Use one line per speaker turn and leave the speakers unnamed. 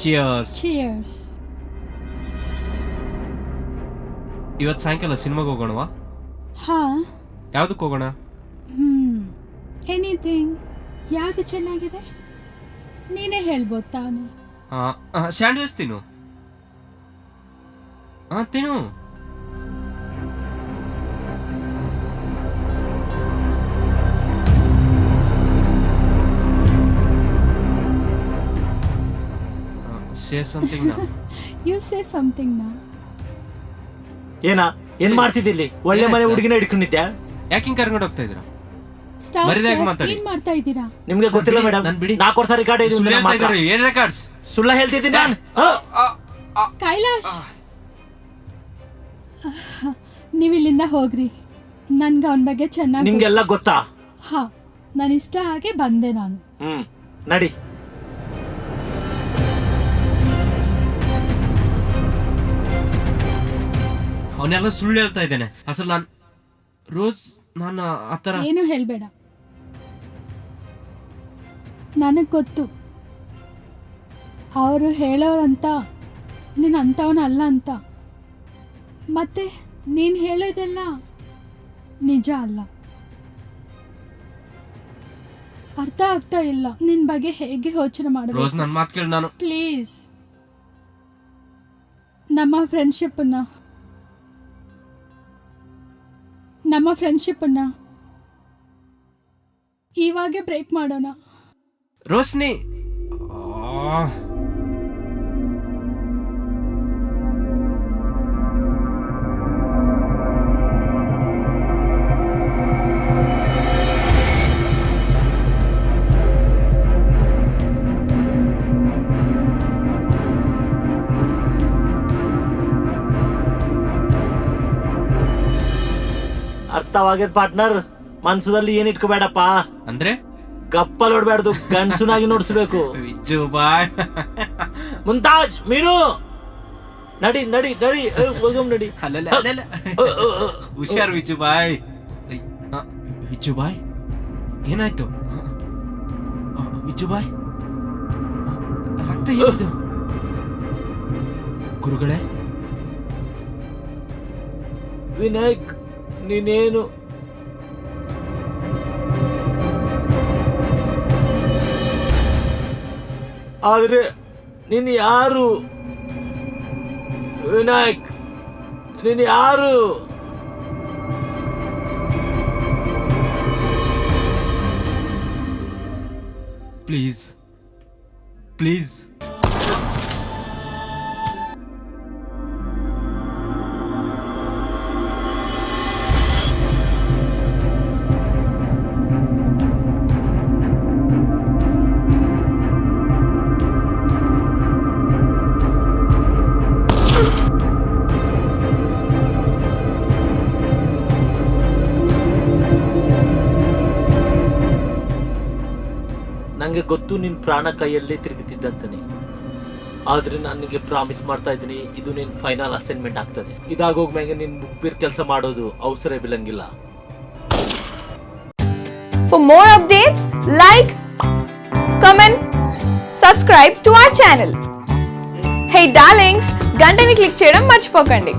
Cheers.
Cheers.
ಇವತ್ತು ಸಾಯಂಕಾಲ ಸಿನಿಮಾಗೆ ಹೋಗೋಣವಾ?
ಹಾ,
ಯಾವ್ದಕ್ಕೆ ಹೋಗೋಣ?
ಎನಿಥಿಂಗ್. ಯಾವುದು ಚೆನ್ನಾಗಿದೆ ನೀನೇ ಹೇಳ್ಬೋದು ತಾನೆ.
ಸ್ಯಾಂಡ್ವಿಚ್ ತಿನ್ನು. ತಿನ್ನು. Say something now.
You say something now.
ಏನ್ ಮಾಡ್ತಿದ್ದಿಲ್ಲಿ? ಒಳ್ಳೆ ಮನೆ ಹುಡುಗಿನ ಹಿಡ್ಕೊಂಡಿದ್ಯಾ?
ಯಾಕೆ ಹಿಂಗ್ ಕರ್ಕೊಂಡು ಹೋಗ್ತಾ ಇದ್ದೀರಾ?
ಸ್ಟಾಪ್.
ಮಾತಾಡಿ.
ಏನ್ ಮಾಡ್ತಾ ಇದ್ದೀರಾ?
ನಿಮ್ಗೆ ಗೊತ್ತಿಲ್ಲ ಮೇಡಮ್,
ನನ್ ಬಿಡಿ.
4 ವರ್ಷ ರೆಕಾರ್ಡ್ ಇದೆ.
ಏನ್ ರೆಕಾರ್ಡ್ಸ್?
ಸುಳ್ಳ ಹೇಳ್ತಿದ್ದೀನಿ ನಾನು.
ಕೈಲಾಶ್, ನೀವು ಇಲ್ಲಿಂದ ಹೋಗ್ರಿ. ನನ್ಗೆ ಅವನ ಬಗ್ಗೆ ಚೆನ್ನಾಗಿ
ನಿಮ್ಗೆಲ್ಲ ಗೊತ್ತಾ?
ಹಾ, ನಾನು ಇಷ್ಟ ಹಾಗೆ ಬಂದೆ ನಾನು.
ನಡಿ.
ಅವನೆಲ್ಲ ಸುಳ್ಳು ಹೇಳ್ತಾ ಇದ್ದೇನೆ. ಅಸಲು ನಾನು ಆತರ
ಏನು ಹೇಳ್ಬೇಡ. ನನಗೆ ಗೊತ್ತು ಅವರು ಹೇಳೋರಂತ ನೀನು ಅಂಥವನಲ್ಲ ಅಂತ. ಮತ್ತೆ ನೀನು ಹೇಳೋದೆಲ್ಲ ನಿಜ ಅಲ್ಲ. ಅರ್ಥ ಆಗ್ತಾ ಇಲ್ಲ ನಿನ್ನ ಬಗ್ಗೆ ಹೇಗೆ ಯೋಚನೆ ಮಾಡಬೇಕು.
ರೋಸ್, ನನ್ನ ಮಾತು ಕೇಳು. ನಾನು
ಪ್ಲೀಸ್ ನಮ್ಮ ಫ್ರೆಂಡ್ಶಿಪ್ಪನ್ನ ಇವಾಗೆ ಬ್ರೇಕ್ ಮಾಡೋಣ.
ರೋಸ್ನಿ,
ಅರ್ಥವಾಗ್ಯದ ಪಾರ್ಟ್ನರ್. ಮನ್ಸದಲ್ಲಿ ಏನ್ ಇಟ್ಕೋಬೇಡಪ್ಪ.
ಅಂದ್ರೆ
ಕಪ್ಪಲ್ ನೋಡ್ಬೇಡ್ದು, ಗಂಡಸುನಾಗಿ ನೋಡ್ಸ್ಬೇಕು.
ವಿಜ್ಜು ಬಾಯ್.
ಮುಂತಾಜ್, ಮೀನು, ನಡಿ ನಡಿ ನಡಿ, ಹೋಗಮ್ ನಡಿ.
ಹುಷಾರ್ ವಿಜ್ಜು ಬಾಯ್. ವಿಜ್ಜು ಬಾಯ್, ಏನಾಯ್ತು? ವಿಜ್ಜು ಬಾಯ್, ರಕ್ತ ಏನಿದು? ಗುರುಗಳೇ,
ವಿನಾಯಕ್, ನೀನೇನು ಆದ್ರೆ ನೀನು ಯಾರು? ವಿನಾಯಕ್, ನೀನು ಯಾರು?
Please please.
ನಂಗೆ ಗೊತ್ತು ನಿನ್ ಪ್ರಾಣ ಕೈಯಲ್ಲೇ ತಿರುಗುತ್ತಿದ್ದಂತಾನೆ. ಆದ್ರೆ ನಾನು ನಿನಗೆ ಪ್ರಾಮಿಸ್ ಮಾಡ್ತಾ ಇದ್ದೀನಿ, ಇದು ನಿನ್ ಫೈನಲ್ ಅಸೈನ್ಮೆಂಟ್ ಆಗ್ತದೆ. ಇದಾಗೋಗ್ಮ್ಯಾಗ ನಿನ್ ಮುಗ್ಬಿರ್ ಕೆಲಸ ಮಾಡೋದು ಅವಸರ ಬೀಳಂಗಿಲ್ಲ.
For more updates, like, comment, subscribe to our channel. Hey darlings, గంటని click చేయడం మర్చిపోకండి.